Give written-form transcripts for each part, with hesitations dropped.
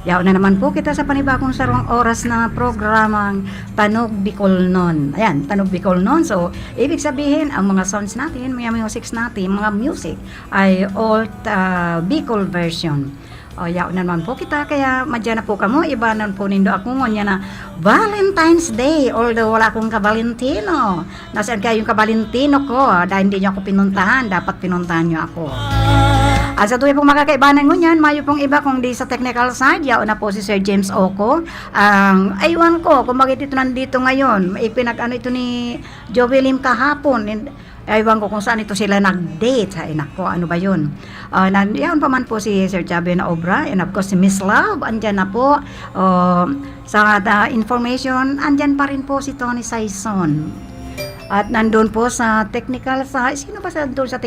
Yaw na naman po kita sa panibagong sarong oras na programang Tanog Bicolnon. Ayan, Tanog Bicolnon. So, ibig sabihin, ang mga sounds natin, mga musics natin, mga music ay all Bicol version. O, yaw na naman po kita, kaya madya na po kamo, ibanan po nindo ako ngonya na Valentine's Day, although wala akong kabalentino. Nasaan kayo yung kabalentino ko? Dahil hindi nyo ako pinuntahan, dapat pinuntahan nyo ako. At sa tuwi pong makakaibanan mo yan, mayo pong iba kung di sa technical side, yaon na po si Sir James Oco. Aywan ko, kung bakit ito nandito ngayon, ipinag-ano ito ni Jovelim kahapon, aywan ko kung saan ito sila nag-date. Ay nako, ano ba yun? Yaon pa man po si Sir Javier na Obra, and of course si Miss Love, andyan na po. Sa information, andyan pa rin po si Tony Saison. At nandun po sa technical side, sino ba sa doon sa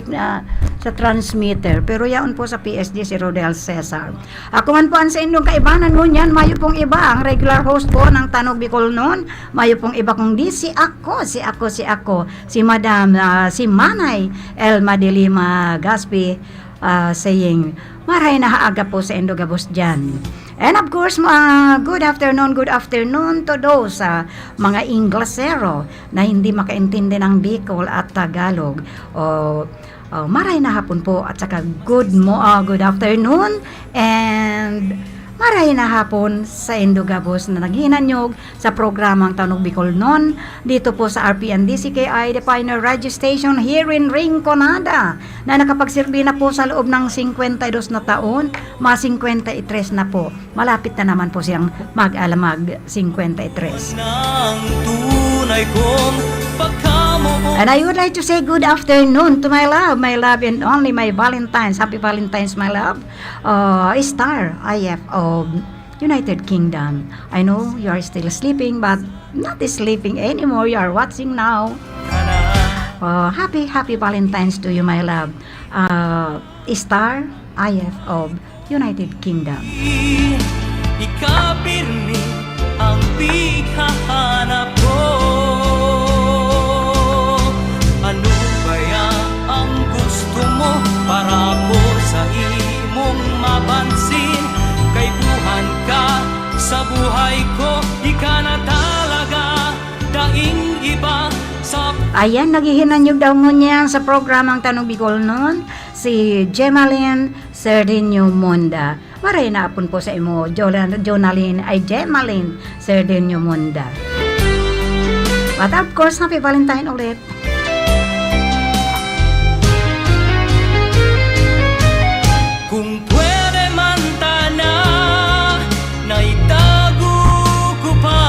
transmitter? Pero yaon po sa PSG si Rodel Cesar. Ako man po ang sa inyong kaibanan mo niyan, mayo pong iba ang regular host po ng Tanog Bicolnon. Mayo pong iba kung di si Madam, si Manay Elma de Lima Gaspi, saying, maray na haaga po sa Endogabos dyan. And of course, good afternoon to those mga Inglesero na hindi makaintindi ng Bicol at Tagalog. Maray na hapon po at saka good afternoon and maray na hapon sa Endogabos na naghinanyog sa programang Tanog Bicolnon dito po sa RPNDCKI, the Pioneer Radio Station here in Rinconada, na nakapagsilbi na po sa loob ng 52 na taon, mga 53 na po. Malapit na naman po siyang mag-alamag 53. And I would like to say good afternoon to my love and only my Valentine's. Happy Valentine's, my love. Star IF of United Kingdom. I know you are still sleeping, but not sleeping anymore. You are watching now. Happy Valentine's to you, my love. Star IF of United Kingdom. Ikapirmi ang pighahanap ko. Ano kaya ang gusto mo para ko sa imong mapansin? Kay buhan ka sa buhay ko, di ka na talaga daing iba sa... Ayan, naghihinanyog daw mo niya sa programang Tanog Bicolnon si Gemaline Serdenio Monda. Maray na apon po sa imo, Gemaline Serdenio Monda. But of course, happy Valentine ulit. Kung pwede man tana, naitago ko pa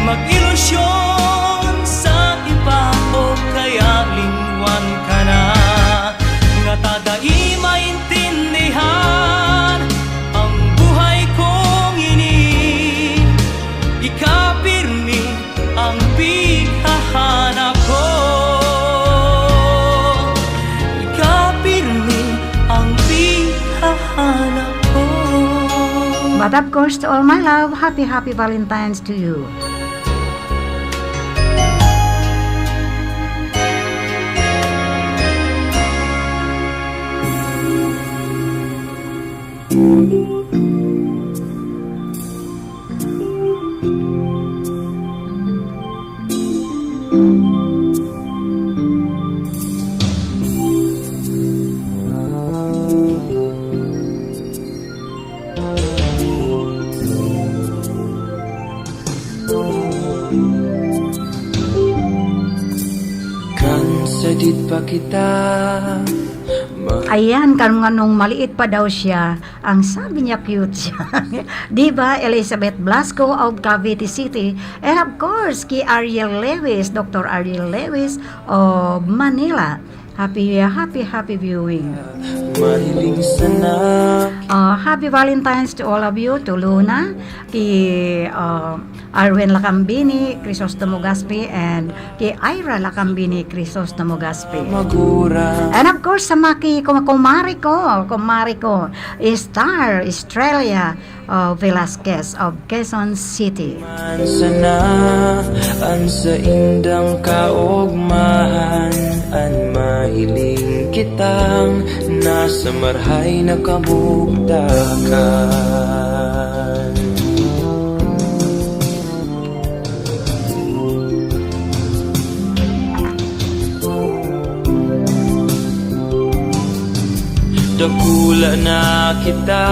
mag-ilusyon sa iba o kaya lingwan ka na. Nga tadai maintindihan ang buhay kong ini. Ikapirmi ang pighahanap ko. Ikapirmi ang pighahanap ko. But of course, to all my love, happy Valentine's to you. Kansadid pa kita. Ayan, nung maliit pa daw siya, ang sabi niya cute siya. Diba, Elizabeth Blasco of Cavite City. And of course, kay Ariel Lewis, Dr. Ariel Lewis of Manila. Happy viewing. Happy Valentine's to all of you, to Luna, kay Arwen Lacambini, Crisostomo Gaspi, and kay Ira Lacambini, Crisostomo Gaspi. And of course, sa kumari ko, Star Estrella Velasquez of Quezon City. Sana ang sa indang kaugmahan, an mahiling kitang nasa marhay na kabugda ka. dakula na kita,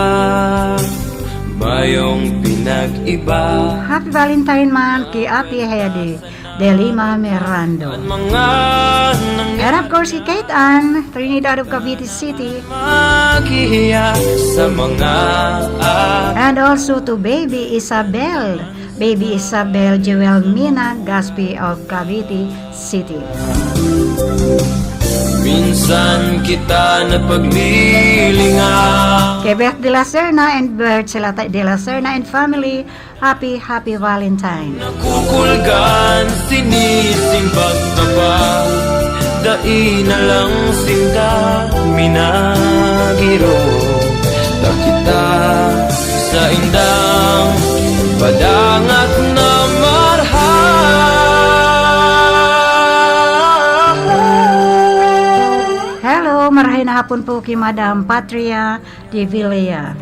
mayong pinag-iba. Happy Valentine man kay Ate Heidi de Lima Mirando. Mga And of course, si Kate Ann, Trinidad of Cavite City. nanghihiya sa mga And also to Baby Isabel. Baby Isabel Jewel Mina Gaspi of Cavite City. minsan kita na paglilingaw. Kay Beth de la Serna and Bert Celata de la Serna and family, happy Valentine. Nakukulgan, sinisimbag ka ba? Dai na lang sinda, minagiro ta kita sa indang padangat na Hello, marahay na hapon po kay Madam Patria de Villa.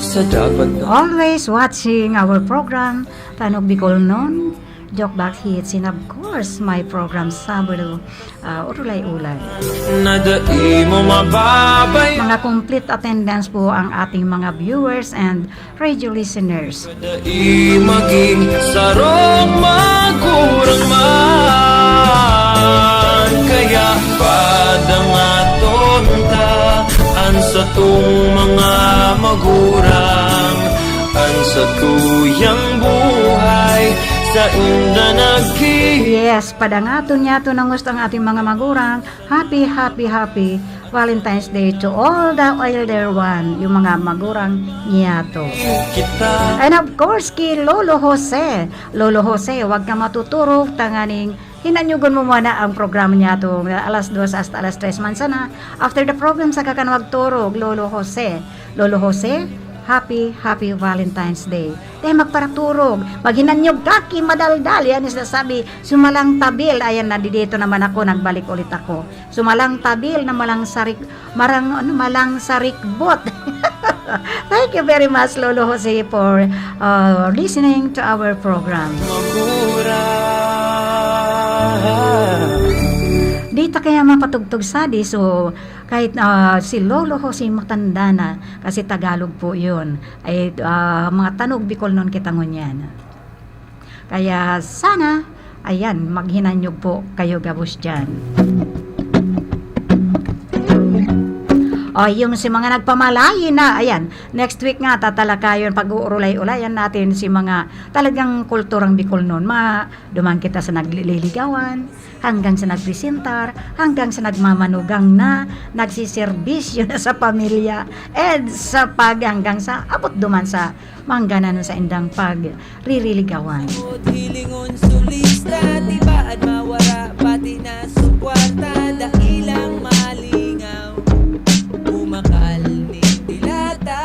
sa dapat na Always watching our program, Tanog Bicol Noon, Joke Back Hits, and of course, my program Sabado, Urulay-Ulay. na dai mo mababay. Mga complete attendance po ang ating mga viewers and radio listeners. Dai maging sarong magurang man, kaya padang aton ta an sa tung mga magurang, an sa tuyang buhay sa inda nagki. Yes, padangaton niya to ng gusto ang ating mga magurang. Happy Valentine's Day to all the elder one, yung mga magurang niya to. Kita And of course, kay Lolo Jose. Lolo Jose, wag ka matuturog, tanganing hinanyugon mo muna ang programa niya to alas 2 hasta alas 3 man sana. After the program, saka ka na magturog, Lolo Jose. Lolo Jose, happy Valentine's Day. Dahil magparaturog, maghinanyog kaki madaldal, yan is nasabi, sumalang tabil, ayan na dito naman ako, nagbalik ulit ako. Sumalang tabil na malang sarikbot. Thank you very much, Lolo Jose, for listening to our program. Dito kaya mapatugtog sadi, so kahit si Lolo Jose matanda na, kasi Tagalog po yun, ay mga Tanog Bicol Noon kita ngunyan. Kaya sana, ayan, maghinanyog po kayo gabos dyan. O, yung si mga nagpamalayi na, ayan, next week nga tatalakayon, pag-uulay-ulayan natin si mga talagang kulturang Bicol noon. Duman kita sa nagliligawan, hanggang sa nagpresentar, hanggang sa nagmamanugang na, nagsiservisyo na sa pamilya, and sa hanggang sa abot duman sa mangganan sa indang pag-ririligawan. Hilingon sulista, tiba at mawara, pati na sukwata, dakilang malingaw. Umakal ni dilata,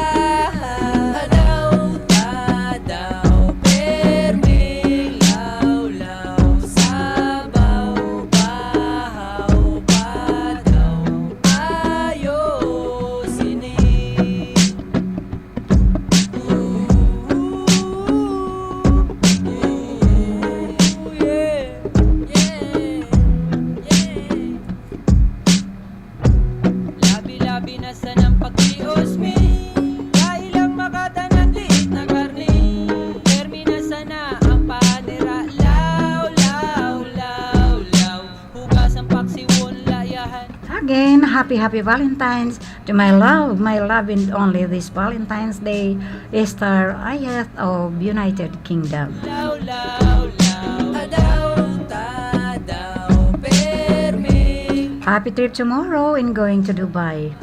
adaw, tadaw, perming, lawlaw, sabaw, bahaw, badaw, ayo, sinig. Labi-labi na sa ng pagkios me, dahil ang makatanan liit na karni. Permi na sana ang panira, law, law, law, law. Hugas ang paksiwon, layahan. Again, happy Valentine's to my love and only this Valentine's Day, Esther Ayat of United Kingdom. Law, law, law, adaw, tadaw, permi, Happy trip tomorrow in going to Dubai.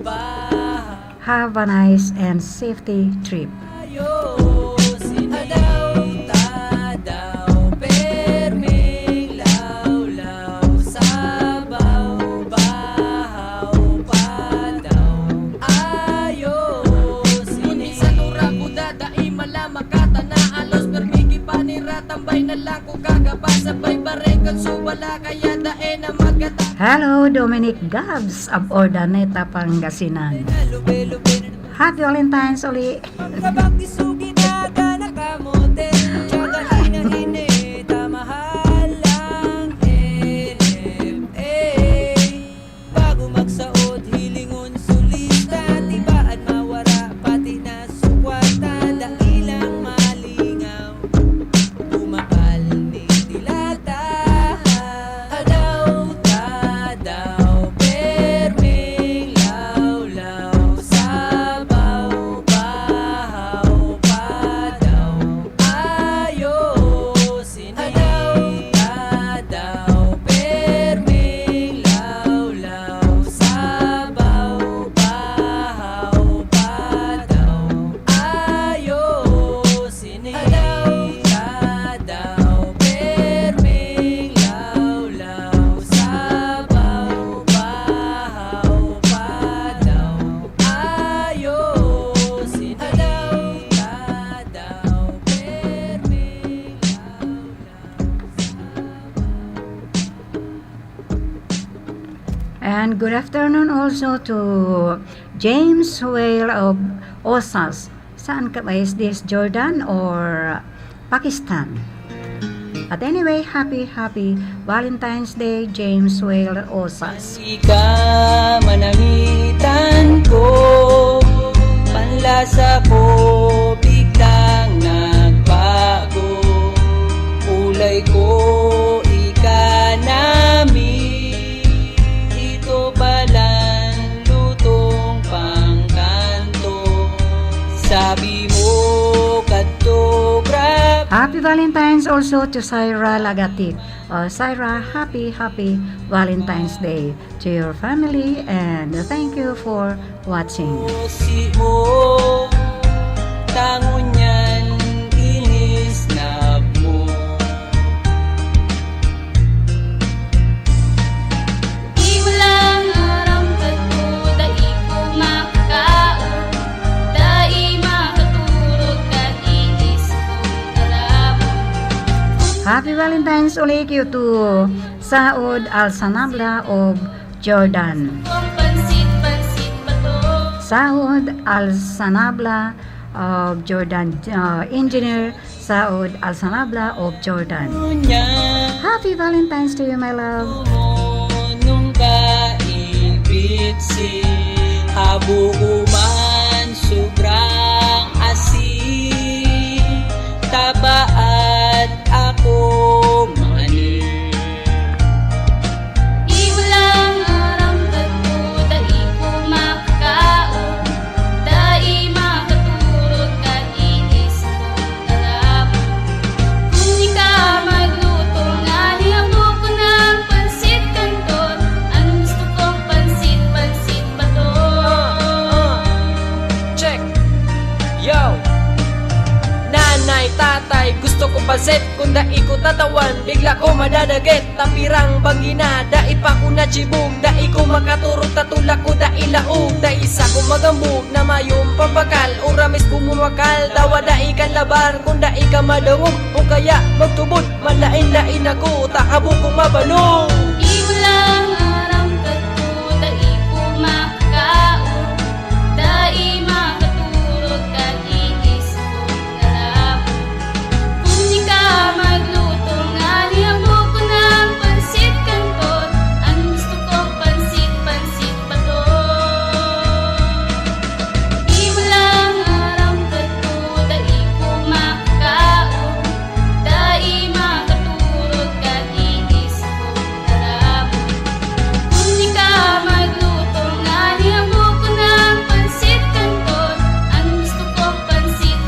bahaw. Have a nice and safety trip. Ayosin adaw, tadaw, perming, lawlaw, sabaw, bahaw, padaw. Ayosin ngunit sa tura ko dadai malamakata na alos permigi panira tambay na lang ko kagaba sabay barekan subala kaya dae na magata. Hello, Dominic Gabs of Ordaneta, Pangasinan. Lube-lube Happy Valentine's uli. kapag isugi na ka nakamote, tsaka hina-hinita, mahal ang NFA. Bago magsaod, hilingon sulit. And good afternoon also to James Whale of Osas. Saan ka ba? Is this Jordan or Pakistan? At anyway, happy Valentine's Day, James Whale Osas. Ika manamitan ko, panlasa ko biglang nagbago. Kulay ko ika namin, ito palang lutong pangkanto. Sabi mo kadto grabe. Happy Valentine's also to Syra Lagatik. Syra, happy Valentine's Day to your family and thank you for watching. Si mo tangon yan inis na mo. Iwalang araw kadto dai ko makakaon, dai makaturog kat inis ko kalabot. Happy Valentine's ulit you to Saud Al-Sanabla of Jordan. Kung pansit pa to. Saud Al-Sanabla of Jordan. Engineer Saud Al-Sanabla of Jordan. Happy Valentine's to you, my love. Nung kaibig si habuuman sobrang asin, tabaat ako mani. Iwalang araw kadto dai ko makakaon, dai makaturog kat inis ko kalabot. Kung di ka magluto nga niyabo ko ng pansit kanton, ang gusto kong pansit pa to. Check! Yo! Nanay, tatay, gusto ko pansit. Kung dai ko tatawan, bigla ko madadaget. Tapirang bangina, dai pa ko na chibog. Dai ko makaturog, tatulak ko dai laog. Dai isa ko magambog, na mayong pambakal. Uramis bumuwakal, dawa dai kan labar. Kung dai ka madawog, o kaya magtubod. Malain-lain ako, takabo kong mabalong. Iwalang araw kadto dai ko makakaon, dai makaturog kat inis ko kalabot. Kung di ka magluto nga niyabo ko ng pansit kanton, ang gusto kong pansit pa to. Iwalang araw kadto dai ko makakaon, dai makaturog kat inis ko kalabot. Kung di ka magluto nga niyabo ko ng pansit kanton, ang gusto kong pansit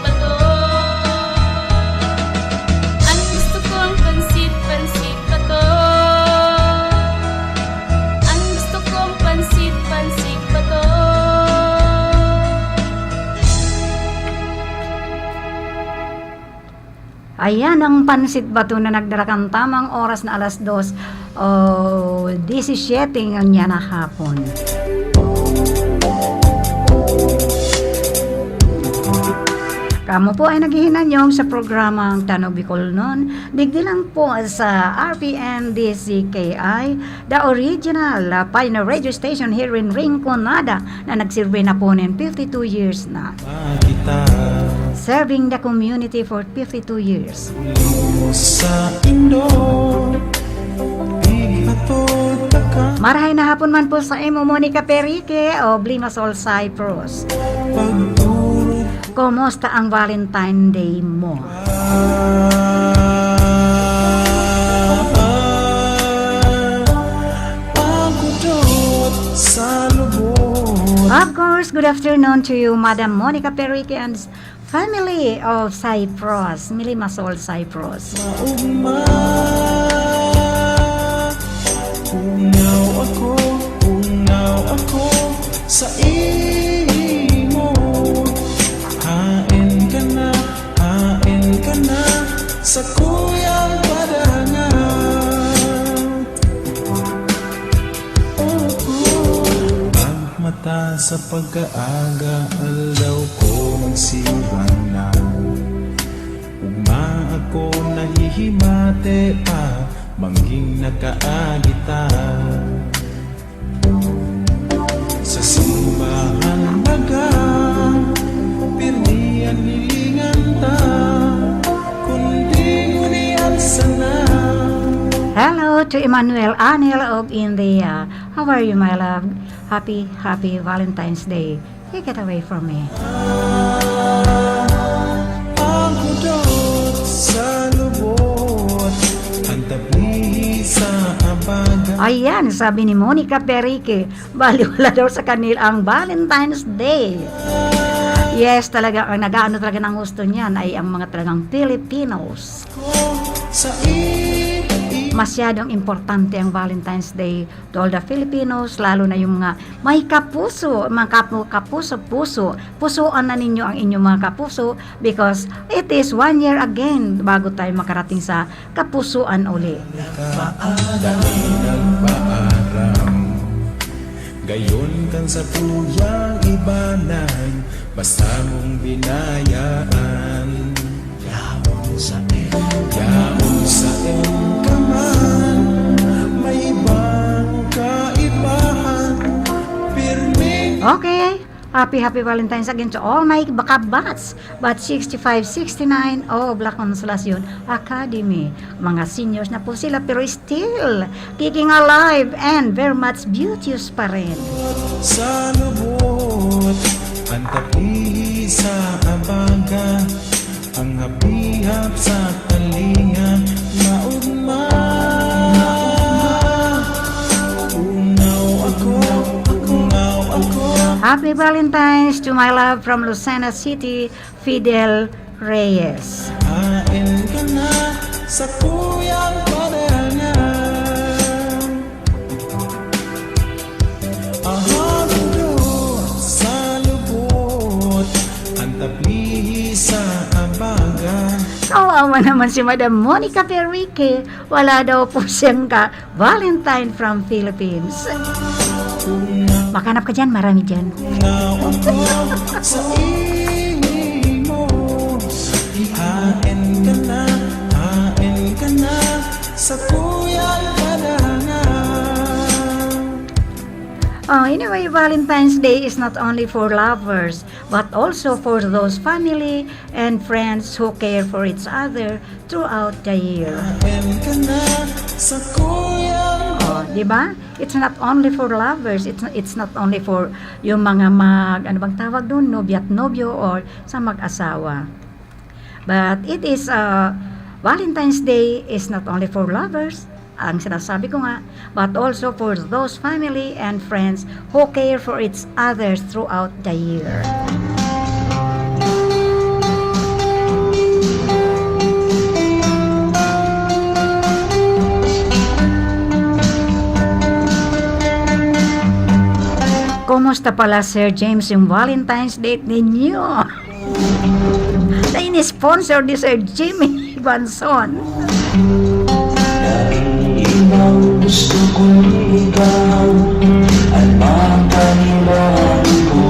pa to. Ang gusto kong pansit pa to. Ang gusto kong pansit pa to. Ayan ang pansit bato na nagdarakang tamang oras na alas 2:17 ang niya na hapon. Kamo po ay naghihinanyong sa programang Tanog Bicolnon. Digdi lang po sa RPN DCKI, the original pioneer radio station here in Rinconada na nagsilbi na po ng 52 years na. Serving the community for 52 years. Sa Indo, ihatod ka Marahay na hapon man po sa imo Monica Perique o Blimasol Cyprus. pagtulog Kumusta ang Valentine Day mo? pagkudot sa lubot. Of course, good afternoon to you, Madam Monica Perique and family of Cyprus, Milimasol Cyprus. Maugma, ungaw ako sa imo. Hain ka na sa kuyang padangan. Pagmata sa pagkaaga, alaw ko magsiban na. Ugma ako nahihimate pa, mangging nakaagita. to Emmanuel Anil of India. How are you, my love? Happy Valentine's Day. Take it away from me. Ang hudot sa lubot, ang tabi sa abaga. Ayan, sabi ni Monica Perique, baliwala daw sa kanila ang Valentine's Day. Yes, talaga, ang nag-ano talaga ng gusto niyan ay ang mga talagang Filipinos. Sa i Masyadong importante ang Valentine's Day to all the Filipinos, lalo na yung mga may kapuso, mga kapuso, pusuan na ninyo ang inyong mga kapuso because it is 1 year again bago tayo makarating sa kapusuan uli. nagpaaram. Gayon kan sa tuyang ibanan, basta mong binayaan. Yaon sa kaman, may ibang kaibahan. Pirming Okay, happy Valentine's again to all my bakabats. But 65, 69, Black Consolation Academy. Mga seniors na po sila pero still kicking alive and very much beauteous pa rin. sa lubot, ang tabi sa abaga, ang hapihap sa talinga, maugma. Ungaw ako. Happy Valentine's to my love from Lucena City, Fidel Reyes. Hain ka na sa kuyang parangan. Ahang hudot sa lubot, ang tabi sa abaga. Kawawa naman si Madam Monica Perique. Wala daw po siyang Valentine from Philippines. Makanap ka dyan, marami dyan. Now ako sa imo. Hain ka na sa kuyang parangan. Anyway, Valentine's Day is not only for lovers, but also for those family and friends who care for each other throughout the year. Hain ka na sa kuyang Di ba? It's not only for lovers, it's not only for yung mga ano bang tawag doon, nobya at nobyo or sa mag-asawa. But it is Valentine's Day is not only for lovers, ang sinasabi ko nga, but also for those family and friends who care for each other throughout the year. Kumusta pala Sir James yung Valentine's date ninyo? Na ini-sponsor ni Sir Jimmy Banson. Gusto ko ikaw at makalimutan ko.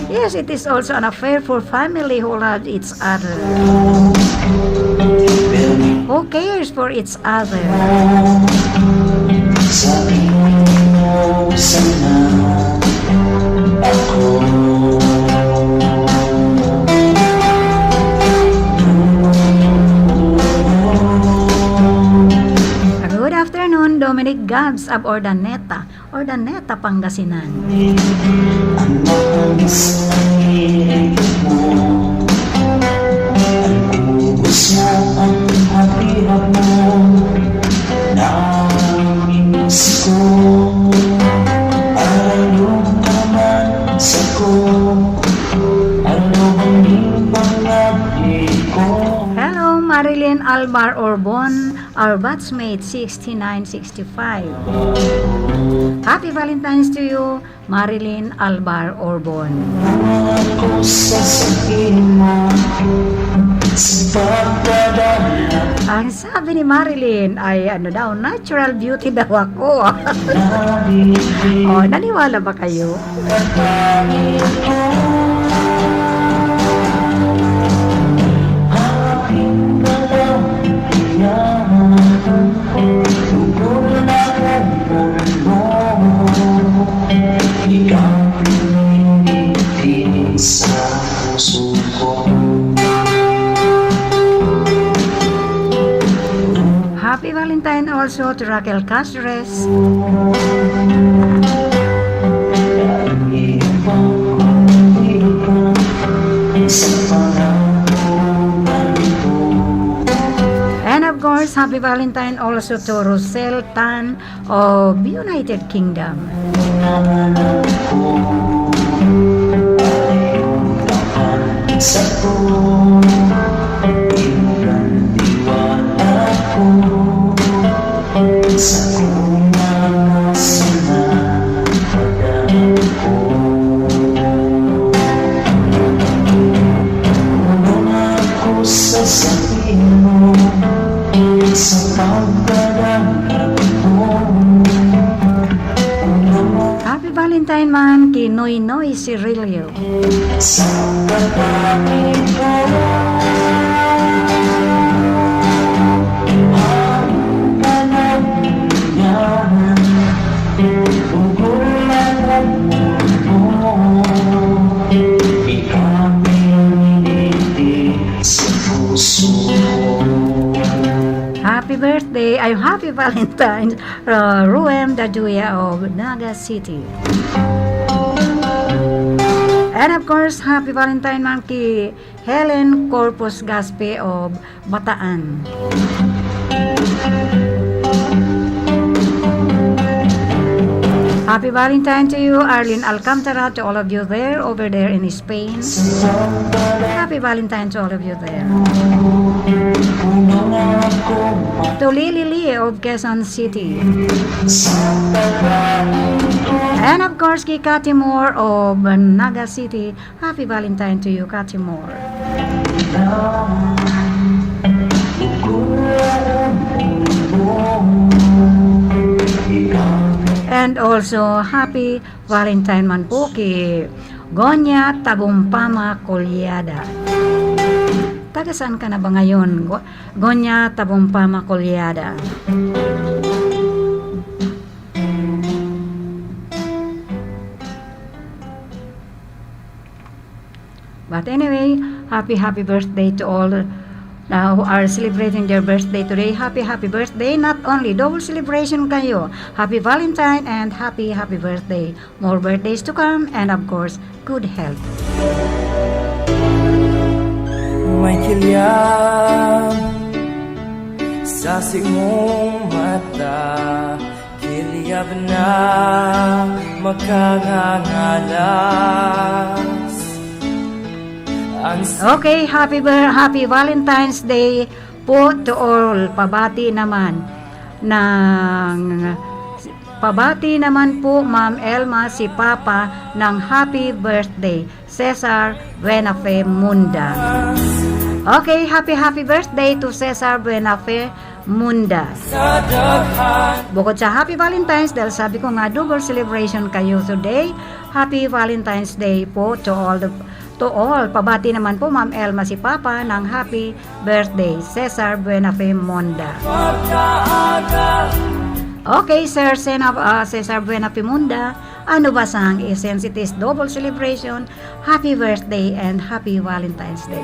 Yes, it is also an affair for family who love each other. Who cares for each other? Sabi mo sana ako. Good afternoon, Dominic Gabs of Ordaneta, Pangasinan. Ang mahagis ng hilig mo, ang ubos na ang hapirap mo, namimiss ko. Ayaw ka man sa ko, ano bang ibang ko? Hello, Marilyn Albar Orbon, our batchmate 6965. Happy Valentine's to you, Marilyn Albar Orbon. Ako sasabihin mo sa pagdadala. Ang sabi ni Marilyn ay ano daw, natural beauty daw ako. Naniwala ba kayo? Sa puso ko. Happy Valentine also to Raquel Castres. And of course, happy Valentine also to Rosel Tan of United Kingdom. Sa tiwala ko sa mga sinapagan ko. Unang ako sasabihin mo sa pagdadanggap mo. Happy Valentine man kay Noy Noy Cirilio. Sa pagdadanggap ko. Happy birthday, ay happy Valentine's, Ruem Daduya of Naga City. And of course, happy Valentine man kay Helen Corpus Gaspe of Bataan. Happy Valentine to you, Arlene Alcantara, to all of you there, over there in Spain. Happy Valentine to all of you there. To Lily Lee of Quezon City. And of course, kay Cathy Moore of Naga City. Happy Valentine to you, Cathy Moore. And also, happy Valentine man po kay Gonya Tagumpama Colyada. Taga saan ka na ba ngayon? Gonya Tagumpama Colyada. But anyway, happy birthday to all who are celebrating their birthday today. Happy birthday. Not only double celebration kayo. Happy Valentine and happy birthday. More birthdays to come and of course, good health. May kilyam sa mong mata, kilyab na makangangalas. Okay, happy Valentine's Day po to all. Pabati naman po Ma'am Elma si Papa ng happy birthday, Cesar Buenafe Munda. Okay, happy birthday to Cesar Buenafe Munda. Bukod sa happy Valentine's, dahil sabi ko nga double celebration kayo today, happy Valentine's Day po to all. Pabati naman po Ma'am Elma si Papa ng happy birthday, Cesar Buenafe Munda. Okay, Sir Cesar Buenafe Munda, ano ba sang since it is double celebration, happy birthday and happy Valentine's Day.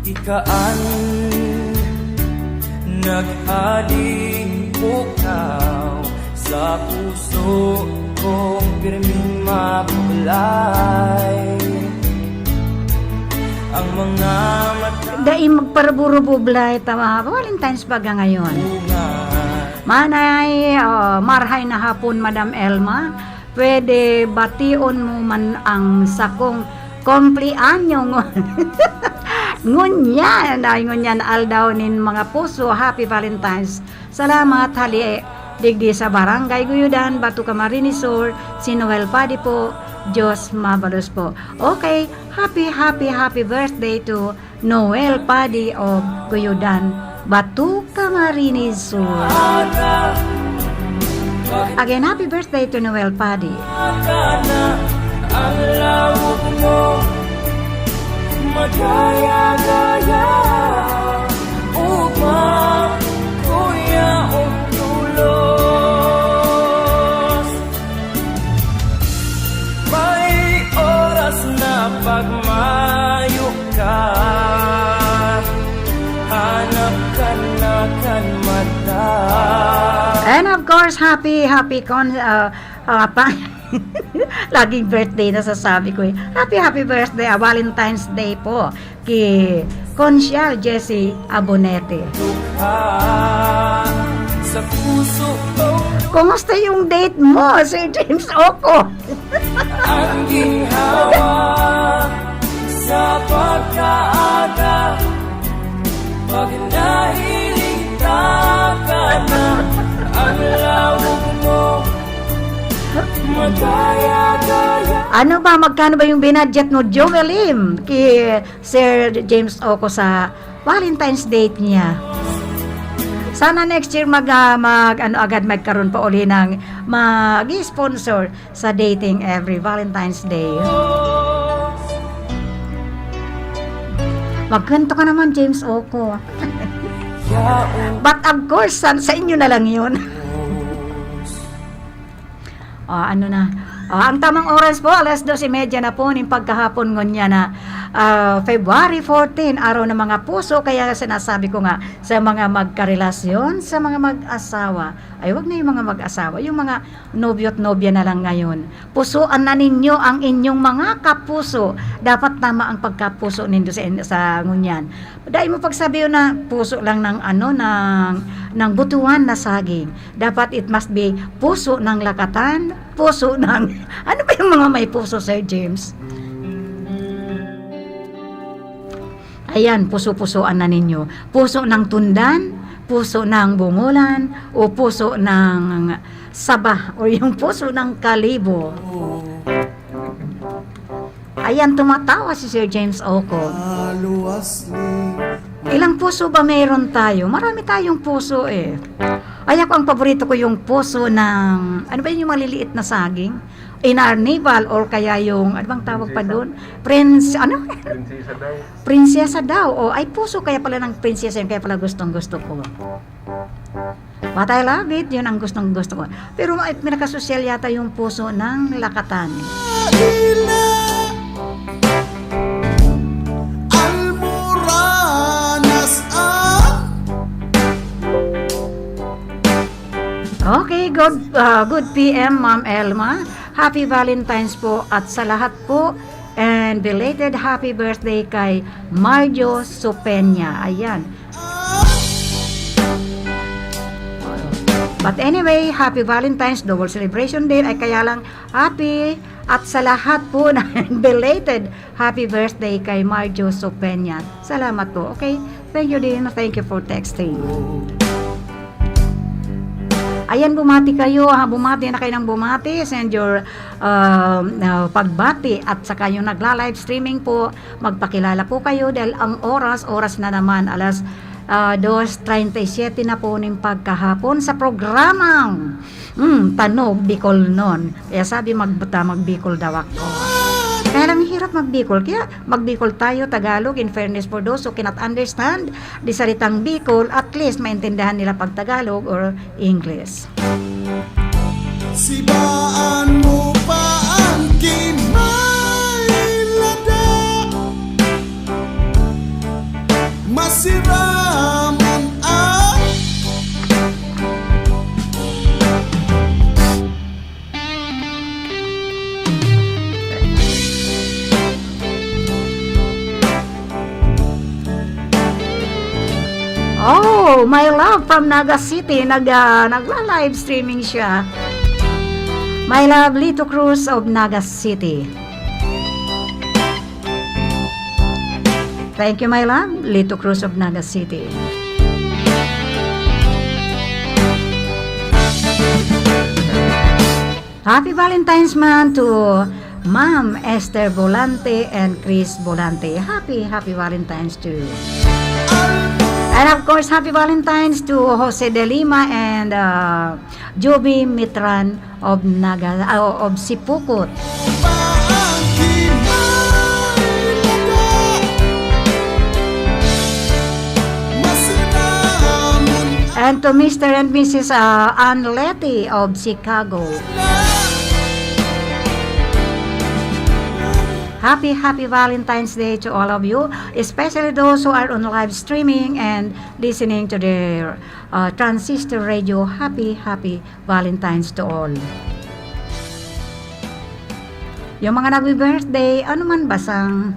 Ikaan naghaling pukaw sa puso kong pirming mabuklay ang mga mata Dai magparaburubublay tama Valentine's baga ngayon. Manay marhay na hapon Madam Elma, pwede bation mo man ang sakong kumplianyo ngunya na aldaw nin mga puso. Happy Valentine's. Salamat hali digdi sa Barangay Guyudan, Batu Camarines Sur, si Noel Padi po. Diyos mabalos po. Okay, happy birthday to Noel Padi of Guyudan, Batu Camarines Sur. Again, happy birthday to Noel Padi. ang lawak mo magaya-gaya upang kuya tulos. May And of course, happy laging birthday na sasabi ko eh. Happy birthday, Valentine's Day po kay Consial Jessie Abonete. Sa puso ko Kumusta yung date mo, Sir James Oco? ang ginhawa sa pagkaaga. Pag nahiligta ka na, ang lawag mo magaya-gaya. Ano ba, magkano ba yung binadget mo, Joelim, kay Sir James Oco sa Valentine's date niya? Sana next year magkaroon pa uli ng mag-sponsor sa dating every Valentine's Day. Magkwento ka naman, James Oco. But of course, sa inyo na lang yun. Ang tamang oras po, alas 12:30 na po ng pagkahapon ngunya na February 14, araw ng mga puso. Kaya sinasabi ko nga sa mga magkarelasyon, sa mga mag-asawa, ay wag na yung mga mag-asawa, yung mga nobyo at nobya na lang ngayon. Pusuan na ninyo ang inyong mga kapuso. Dapat tama ang pagkapuso ninyo sa ngunyan. Dahil mo pagsabi na puso lang ng ng butuan na saging. Dapat it must be puso ng lakatan, puso ng ano ba yung mga may puso, Sir James? Ayan, puso-pusoan na ninyo. Puso ng tundan, puso ng bungulan, o puso ng saba, o yung puso ng kalibo. Ayan, tumatawa si Sir James Oco. Ilang puso ba mayroon tayo? Marami tayong puso eh. Ay, ako ang paborito ko yung puso ng, ano ba yung maliliit na saging? Inarnival or kaya yung, ano bang tawag pa doon? Prinsesa daw. Prinsesa daw. O, ay puso kaya pala ng prinsesa yun, kaya pala gustong-gusto ko. But I love it, yun ang gustong-gusto ko. Pero pinakasosyal yata yung puso ng lakatan. Okay, good PM, Ma'am Elma. Happy Valentine's po at sa lahat po. And belated happy birthday kay Marjo Supenya. Ayan. But anyway, happy Valentine's, double celebration din. Ay kaya lang happy at sa lahat po na belated happy birthday kay Marjo Supenya. Salamat po. Okay, thank you din. Thank you for texting. Ayan, bumati kayo. Bumati na kayo ng bumati. Send your pagbati. At saka yung nagla-live streaming po, magpakilala po kayo dahil ang oras na naman, alas 2:37 na po ng pagkahapon sa programang Tanog Bicol non. Kaya sabi mag-Bicol daw ako. Kaya lang hirap mag-Bicol. Kaya mag-Bicol tayo, Tagalog, in fairness for those who cannot understand di salitang Bicol, at least maintindihan nila pag Tagalog or English. Sibaan mo pa ang kimailada, masiramon ang Oh, my love from Naga City. Nagla-live streaming siya. My love, Lito Cruz of Naga City. Thank you, my love, Lito Cruz of Naga City. Happy Valentine's month to Ma'am Esther Volante and Chris Volante. Happy Valentine's to you. And of course, happy Valentine's to Jose de Lima and Joby Mitran of of Sipukot. paang kimailada, masiramon And to Mr. and Mrs. Ann Letty of Chicago. Happy Valentine's Day to all of you, especially those who are on live streaming and listening to their transistor radio. Happy Valentine's to all. Yung mga nagbi-birthday, ano man basang.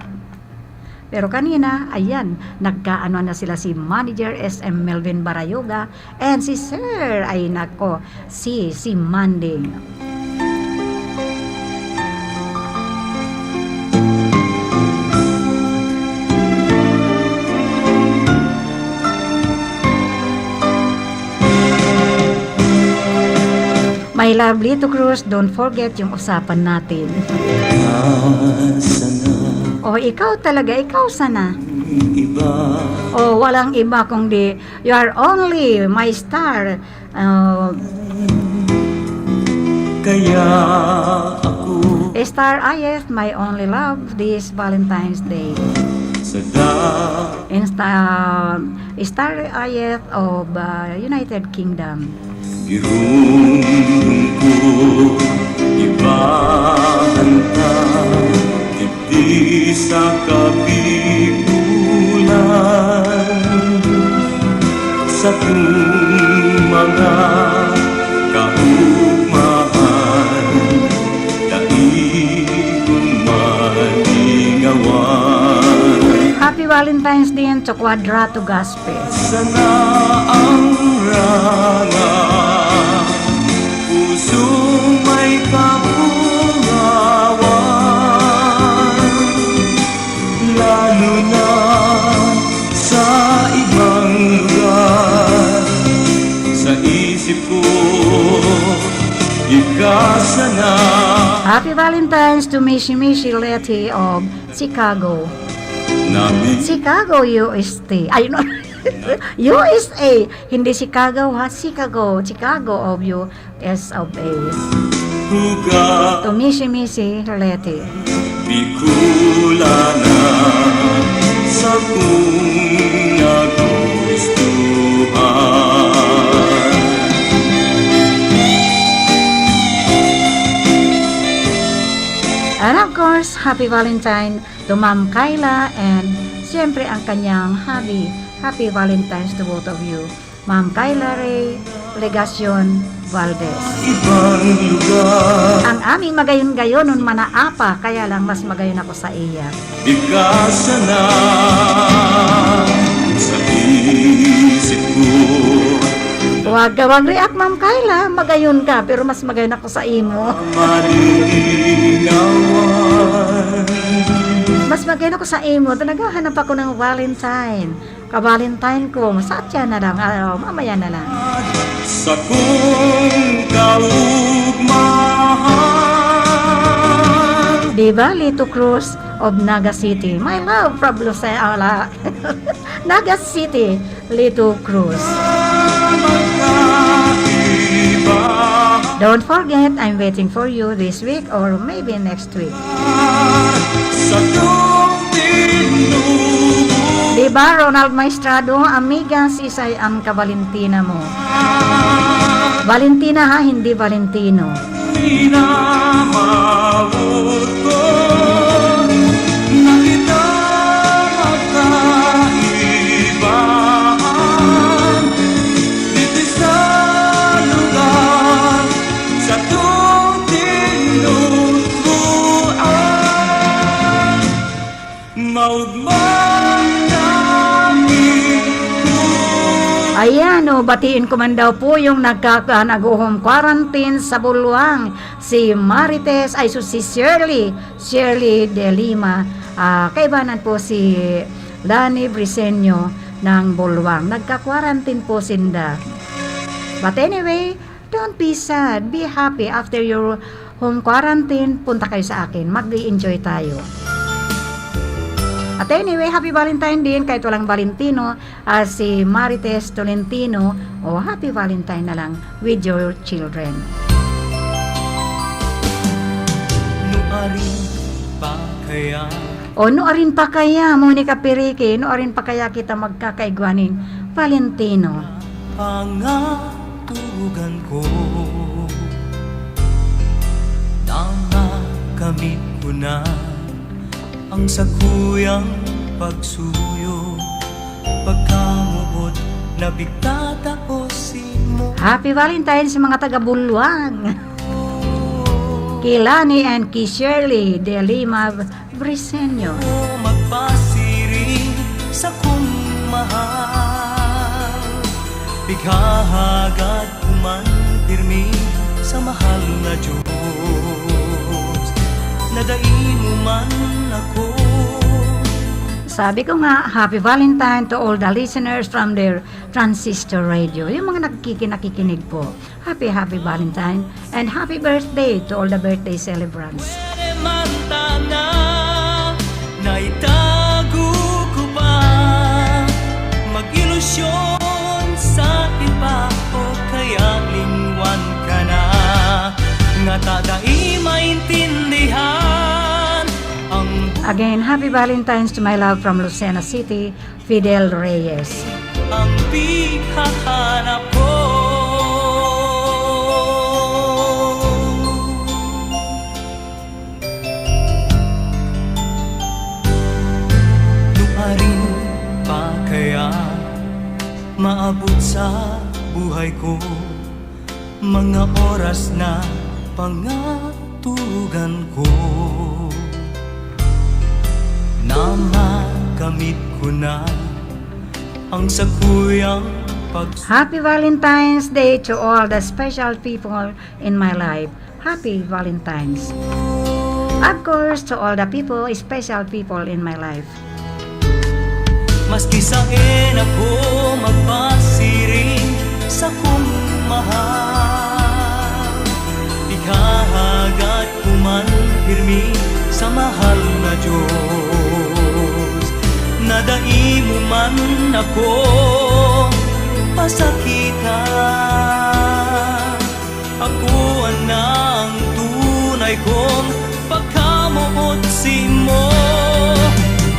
Pero kanina, ayan, nagkaano na sila si Manager SM Melvin Barayoga and si Sir, ay nako, si Manding. My lovely to Cruz, don't forget yung usapan natin. O ikaw talaga, ikaw sana. O walang iba kundi you are only my star. Kaya ako Star Ayeth, my only love this Valentine's Day. Star Ayeth of United Kingdom. Girong ko ibahan ka, hindi sa kabigulan, sa kong mga kaugmahan, daigong malingawan. Happy Valentine's Day to Quadrato Gospel. Sana ang ranga, pusong may kapungawan, lalo na sa ibang lugar. Sa isip ko, ikasa na. Happy Valentine's to Mishi Letty of Chicago. Chicago, USA. Ay, no. USA. Hindi Chicago, ha? Chicago of USA. To Mishi Letty. Di kulana sa kung nagustuhan. And of course, happy Valentine to Ma'am Kyla and siyempre ang kanyang happy Valentine's to both of you. Ma'am Kyla Ray Legacion Valdez. Ibang lugar, Ang aming magayon-gayon nun manaapa, kaya lang mas magayon ako sa iya. ikasa na sa isip ko. Huwag gawang react, Ma'am Kyla. Magayon ka, pero mas magayon ako sa imo. Malinawan, Mas magayon ako sa imo. Talaga, hanap ako ng Valentine. Ka-Valentine ko, masatya na lang. Mamaya na lang. sa kung kaugmahan. Diba, Lito Cruz of Naga City. My love from Lucena. Naga City, Lito Cruz. Don't forget, I'm waiting for you this week or maybe next week. Sa kung tinubuhan, Diba, Ronald Maestrado, amigas, isay ang ka-Valentina mo. Valentina ha, hindi Valentino. pinamawag ko na kita magkaibahan dito sa lugar sa kung tinubuhan. Maugmang namin ko. Ayan, batiin ko man daw po yung nag-home quarantine sa Buluang. Si Marites, ay si Shirley de Lima. Kaibanan po si Lani Briseño ng Buluang. Nagka-quarantine po sinda. But anyway, don't be sad. Be happy after your home quarantine. Punta kayo sa akin. Mag-enjoy tayo. At anyway, happy Valentine din kahit walang Valentino, si Marites Tolentino, happy Valentine na lang with your children. Nuarin pa kaya Noorin pa kaya, Monica Perike, noorin pa kaya kita magkakaigwaning Valentino. pangatugan ko na makamit ko na ang sakuyang pagsuyo, pagkamuot na bigtataosin mo. Happy Valentine's sa mga taga-Bulwang. Kilani and Ki Shirley de Lima Briseño. Magpasiring sa kung mahal, bighahagat kuman pirmi sa mahal na Diyos, nadai mo man ako. Sabi ko nga, Happy Valentine to all the listeners from their transistor radio. Yung mga nakikinig po. Happy Valentine and happy birthday to all the birthday celebrants. Pwede man tana, naitago ko pa, mag-ilusyon sa iba o kaya lingwan ka na, nga tadai maintindihan ang Again, Happy Valentine's to my love from Lucena City, Fidel Reyes. ang bighahanap ko. Nuaring pa kaya maabot sa buhay ko mga oras na pangatugan ko, na makamit ko na ang sakuyang Happy Valentine's Day to all the special people in my life. Happy Valentine's. Of course, to all the people, special people in my life. Maski saan ako magpasiring sa kung mahal, ikahagat kuman pirmi sa mahal na Diyos, nadai mo man ako pasakitan, ako ang tunay kong pagkamuotsi mo.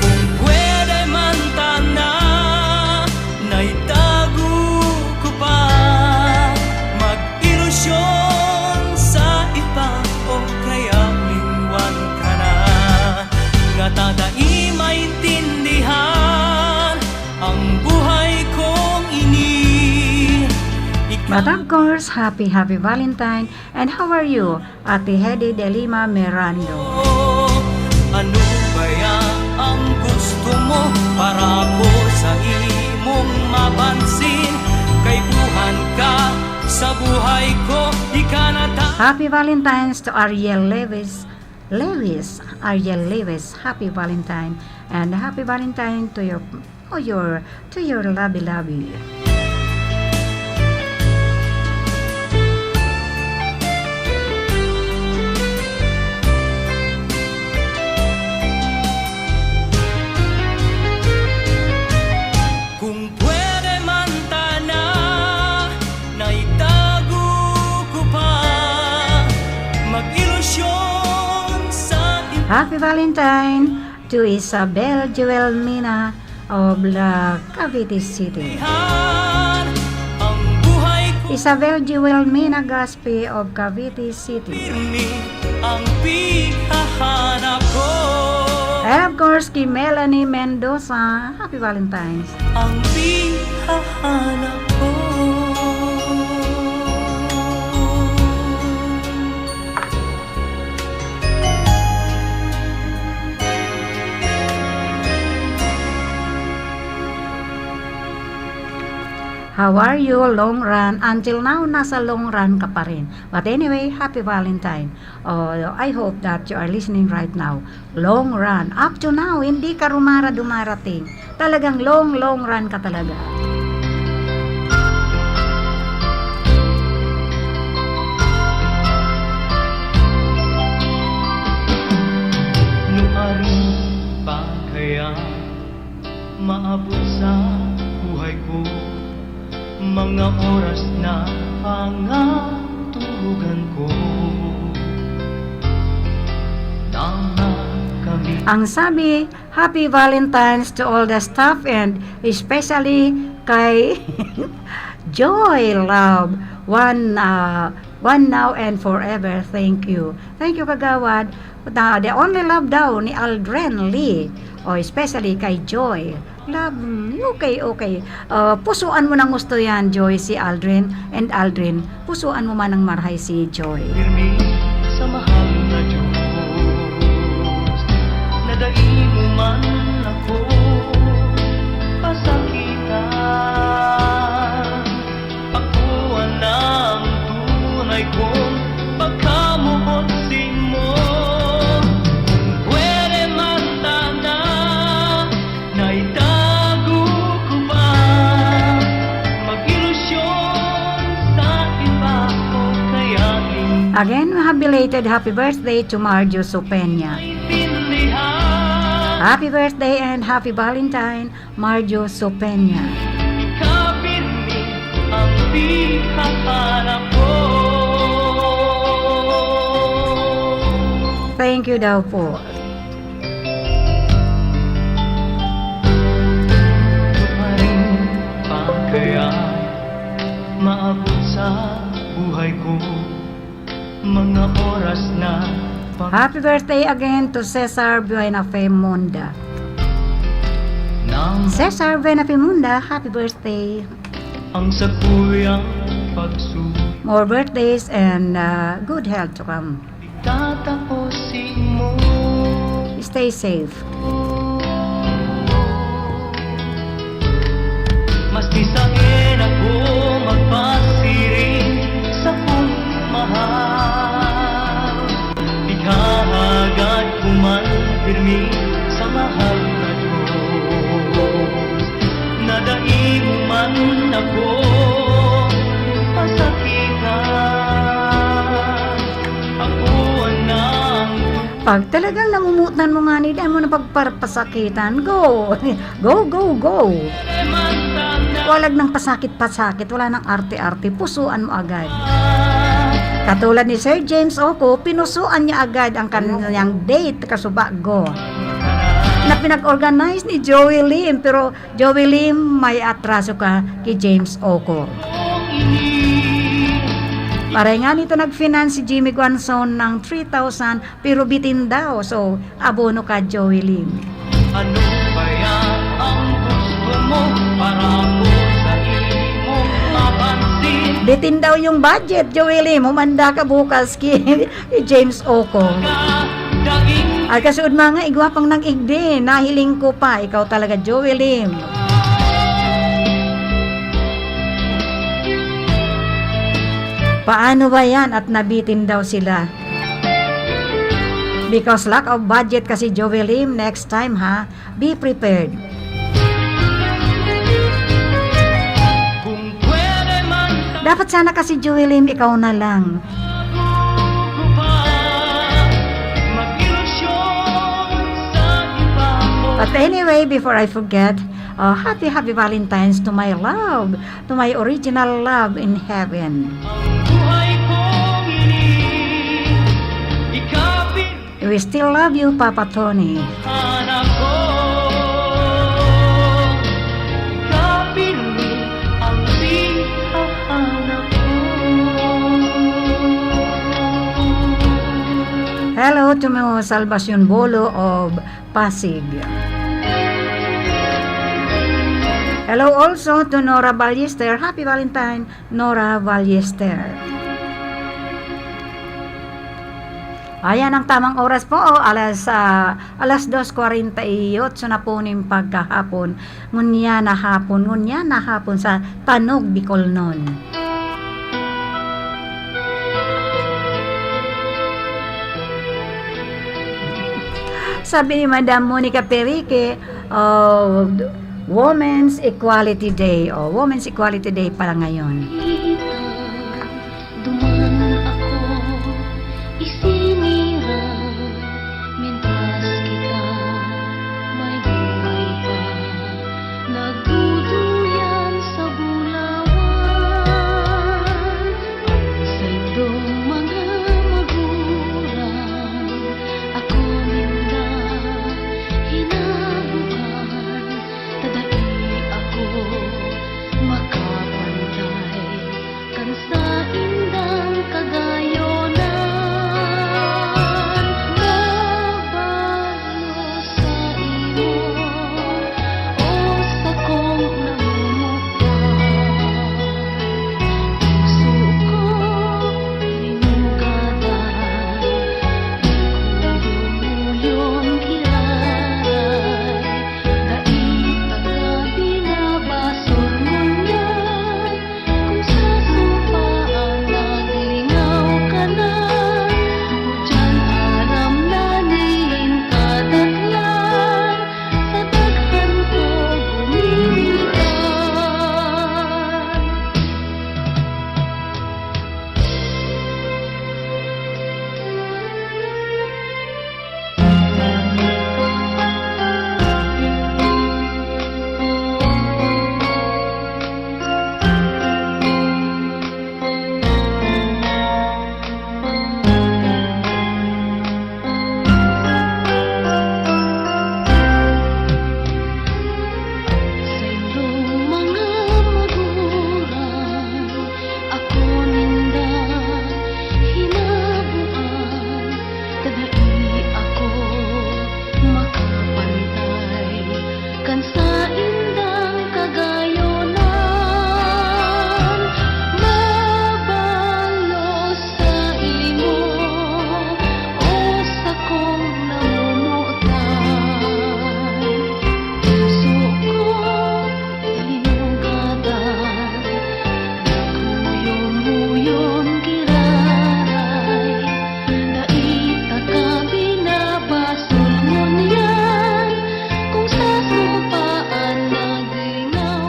Kung pwede man tana, naitago ko pa, mag-ilusyon sa iba o kaya lingwan ka na, nga tadai maintindihan ang buhay kong ini. But of course, happy Valentine. And how are you, Ate Hedy de Lima Mirando? Ano kaya ang gusto mo para ako sa imong mapansin? Kay buhan ka sa buhay ko, di ka na Happy Valentine's to Ariel Ariel Lewis. Happy Valentine. And happy Valentine to your lovey. Kung pwede man tana, naitago ko pa, mag-ilusyon sa Happy Valentine to Isabel Joel Mina of La Cavite City. ibihan ang buhay ko. Isabel Joel Mina Gaspi of Cavite City. Pirmi ang pighahanap ko, And of course, kay Melanie Mendoza. Happy Valentine's. ang pighahanap ko. How are you, long run? Until now, nasa long run ka pa rin. But anyway, happy Valentine. I hope that you are listening right now. Long run. Up to now, hindi ka dumarating. Talagang long run ka talaga. Nuari pa kaya maabot sa buhay ko mga oras na pangatugan ko, tama kami. Ang sabi, Happy Valentine's to all the staff and especially kay Joy Love. One now and forever. Thank you. Thank you, Kagawad. The only love daw ni Aldrin Lee, o especially kay Joy. Love, okay. Pusuan mo ng gusto yan, Joy, si Aldrin. And Aldrin, pusuan mo man ng marhay si Joy. Pirmi sa mahal na Diyos, nadai mo man ako pasakitan. Pakuan ng tunay kong pagkamuhotsin mo. Pwede man sana na itago ko pa, mag-ilusyon sa iba ko kayaking Again, belated happy birthday to Marjo Sopenya. pinlihan. Happy birthday and happy Valentine, Marjo Sopenya. Kapinmi ang di hahanap ko. Thank you daw po. Ito pa rin ang kaya maabot sa buhay ko mga oras na Happy birthday again to Cesar Buenafemunda. nang Cesar Buenafemunda, happy birthday. ang sakuyang pagsulit. More birthdays and good health to come. Tatapusin mo. Stay safe. Mas di sa akin ako magpasiring sa kung mahal. Ikahagad ko man pirmi sa mahal na Diyos. Nadai mo man ako pasakitan. Ako ang Pag talagang namumutan mo nga ni dahil mo na pagpasakitan, go! Go! Walag ng pasakit-pasakit, wala ng arte-arte, pusuan mo agad. Katulad ni Sir James Oco, pinusuan niya agad ang kanyang date kasubago na pinag-organize ni Joey Lim. Pero Joey Lim, may atraso ka kay James Oco. Paray nga nito nag-finance si Jimmy Guanzon ng 3,000 pero bitin daw. So, abono ka Joey Lim. Ano kaya ang gusto mo para ako sa imong mapansin? Bitin daw yung budget, Joey Lim. Umanda ka bukas kay James Oco. Daing Ay kasuod mga igwapang nang igdi. Nahiling ko pa. Ikaw talaga, Joey Lim. Paano ba yan at nabitin daw sila? Because lack of budget kasi Joey Lim, next time ha, be prepared. kung pwede man Dapat sana kasi Joey Lim, ikaw na lang. ko pa mag-ilusyon sa iba ko. But anyway, before I forget, happy Valentine's to my love, to my original love in heaven. Buhay kong ini ikapin We still love you, Papa Tony. hanap ko. Ikapin ang di hahanap ko. Hello to my Salvacion Bolo of Pasig. Hello also to Nora Ballester. Happy Valentine, Nora Ballester. Ayan ang tamang oras po, alas 2:48 na po ng pagkahapon. Ngunya na hapon sa Tanog, Bicolnon. Sabi ni Madam Monica Perique, Women's Equality Day. Women's Equality Day pala ngayon. Duman ako, isinirang, mintas kita, may buhay pa, nagduduyan sa bulawan, sa itong mga magulang, ako nila hinabukan, tadai ako makapantay,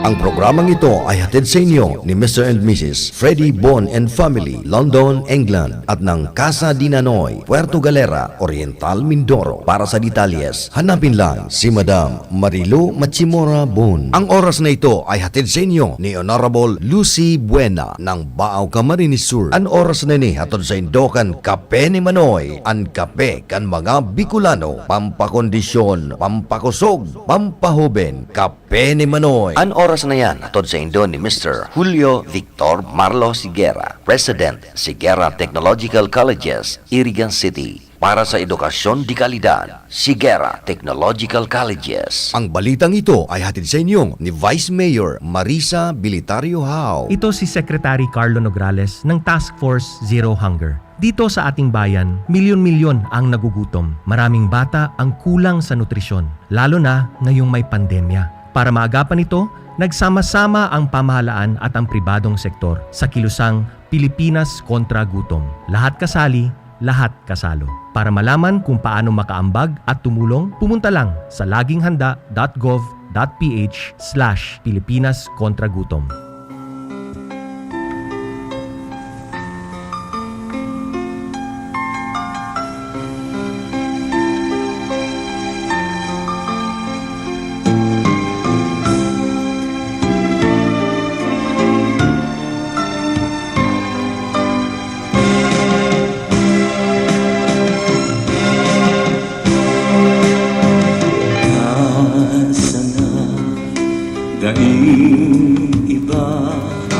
Ang programang ito ay hatid sa inyo ni Mr. and Mrs. Freddy Bon and Family, London, England at ng Casa di Nanoy, Puerto Galera, Oriental, Mindoro. Para sa detalyes, hanapin lang si Madam Marilu Machimora Bon. Ang oras na ito ay hatid sa inyo ni Honorable Lucy Buena ng Baaw Camarines Sur. Ang oras na ni hatod sa Indokan Kape ni Manoy. Ang kape kan mga Bicolano, pampakondisyon, pampakusog, pampahuben, Kape ni Manoy. Ang oras na yan hatod sa Indo ni Mr. Julio Victor Marlo Sigera, President Sigera Technological Colleges, Irigan City. Para sa edukasyon di kalidad, Sigera Technological Colleges. Ang balitang ito ay hatid sa inyo ni Vice Mayor Marisa Bilitario Hao. Ito si Secretary Carlo Nograles ng Task Force Zero Hunger. Dito sa ating bayan, milyon-milyon ang nagugutom. Maraming bata ang kulang sa nutrisyon, lalo na ngayong may pandemya. Para maagapan ito, nagsama-sama ang pamahalaan at ang pribadong sektor sa kilusang Pilipinas kontra Gutom. Lahat kasali, lahat kasalo. Para malaman kung paano makaambag at tumulong, pumunta lang sa laginghanda.gov.ph/Pilipinas kontra Gutom.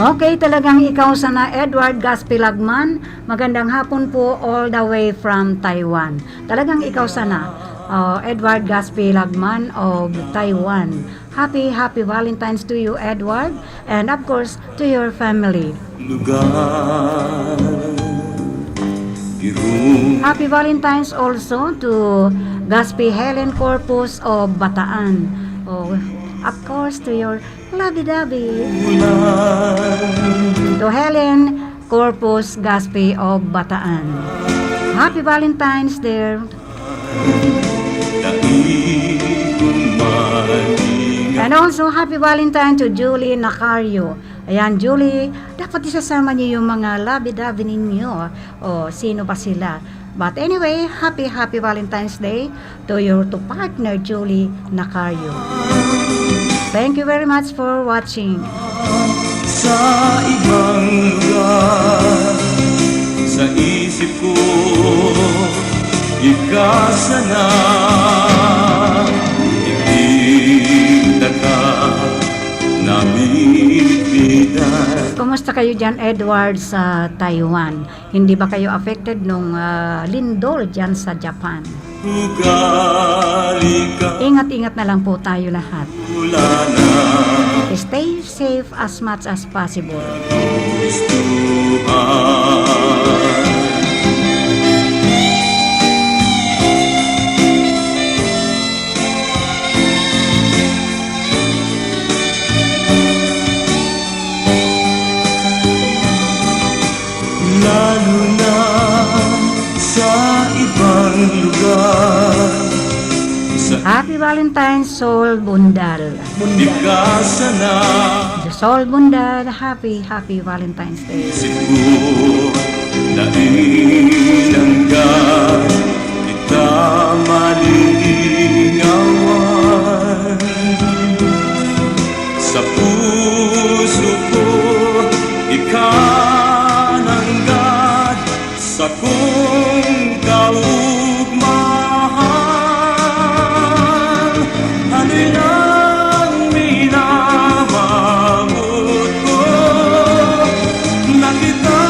Okay, talagang ikaw sana Edward Gaspilagman. Magandang hapon po all the way from Taiwan. Talagang ikaw sana Edward Gaspilagman of Taiwan. Happy Valentine's to you, Edward, and of course to your family. Happy Valentine's also to Gaspi Helen Corpus of Bataan. Of course to your lovey-dovey. To Helen Corpus Gaspi of Bataan. Happy Valentine's, dear. And also, happy Valentine to Julie Nacario. Ayan, Julie, dapat isasama niyo yung mga lovey-dovey ninyo. O, sino ba sila? But anyway, happy Valentine's Day to your partner, Julie Nacario. Thank you very much for watching. Sa ibang lugar, sa isip ko, ikasa na, hindi ka namibigan. Kumusta kayo dyan, Edward, sa Taiwan? Hindi ba kayo affected nung lindol dyan sa Japan? Ingat-ingat na lang po tayo lahat. Stay safe as much as possible. Lalo na sa ibang lugar, Happy Valentine's, Sol Bundal. ikasa na, Sol Bundal, happy Valentine's Day. isip ko, nainanggan, kita malilingawan. Sa puso ko, ikananggat, sa kong kaugmahan. Hanilang minamamut ko, na kita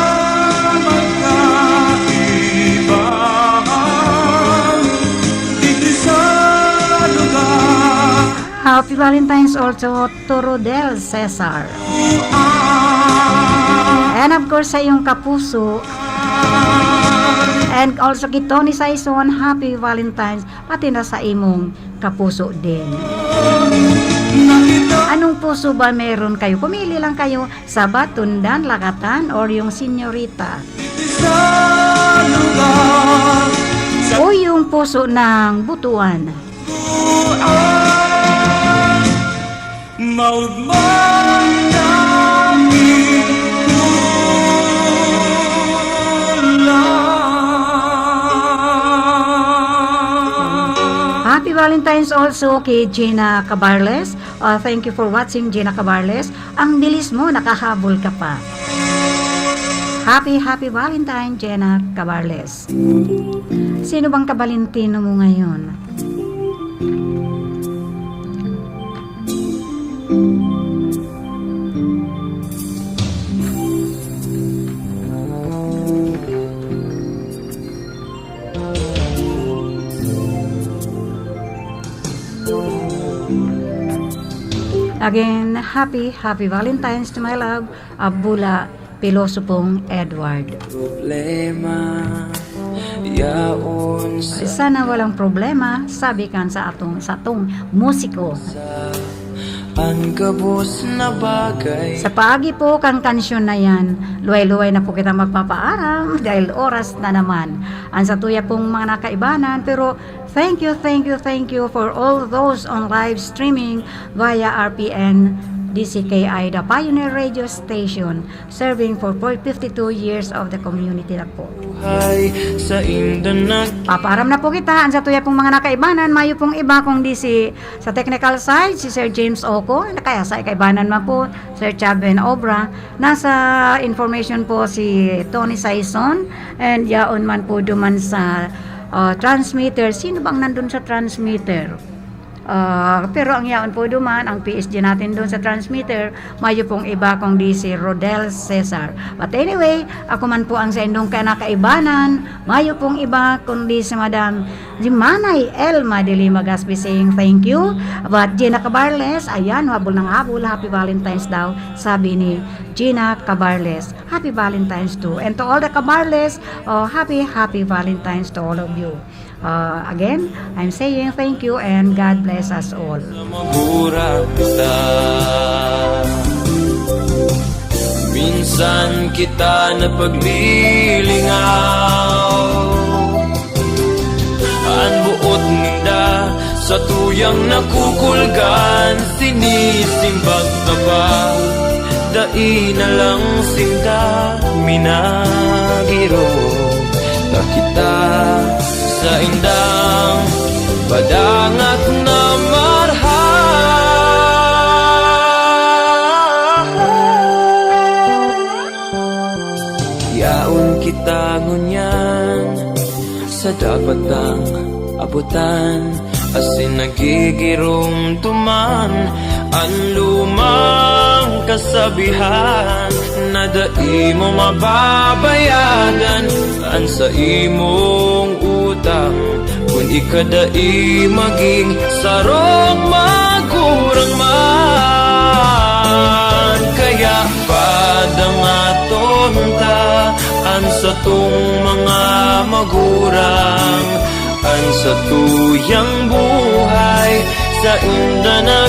magkaibahan. Dito sa lugar Happy Valentine's also to Rodel Cesar. And of course sa iyong kapuso. And also kay Tony Saison, happy Valentine's, pati na sa imong kapuso din. Anong puso ba meron kayo? Pumili lang kayo sa Batundan, Lakatan, or yung Senyorita. sa lugar O yung puso ng Butuan. maugmang langit kulang. Happy Valentine's also kay Gina Cabarles. Thank you for watching, Gina Cabarles. Ang bilis mo, nakahabol ka pa. Happy Valentine, Gina Cabarles. Sino bang kabalintino mo ngayon? Again, happy Valentine's to my love, Abula Pilosopong Edward. Problema yaon sa Sana walang problema, sabi kan sa atong musiko. ang kabos na bagay. Sa paagi po kang kansyon na yan, luway-luway na po kita magpapaaram dahil oras na naman. Ang sa tuya pong mga nakaibanan, pero thank you for all those on live streaming via RPN DCKI, the Pioneer Radio Station, serving for 52 years of the community na po. Ay sa indanag Paparam na po kita, ang sa tuya pong mga nakaibanan, mayo pong iba kung di si sa technical side, si Sir James Oco, kaya sa ikaibanan man po, Sir Chaben Obra, nasa information po si Tony Saison, and yaon man po duman sa transmitter. Sino bang nandun sa transmitter? Pero ang yaon po duman, ang PSG natin doon sa transmitter, mayo pong iba kung di si Rodel Cesar. But anyway, ako man po ang sa indong kanakaibanan, mayo pong iba kung di si Madam Jimanay Elma de Lima Gaspi saying thank you. But Gina Cabarles, ayan, habol ng habol, happy Valentine's daw, sabi ni Gina Cabarles. Happy Valentine's too. And to all the Cabarles, happy Valentine's to all of you. Again, I'm saying thank you and God bless us all. magura kita. Minsan kita na paglilingaw, ang buot ninda sa tuyang nakukulgan, sinisimbag ka ba? Dai na lang sinda minagiro ta kita sa indang padangat na marha. Yaon kita ngunyan sa dapat ang abutan, asin nagigirong tuman ang lumang kasabihan na dai mo mababayadan an sa imong utang kung ikadai maging sarong magurang man. Kaya padangaton ta an sa tung mga magurang, an sa tuyang buhay sa inda na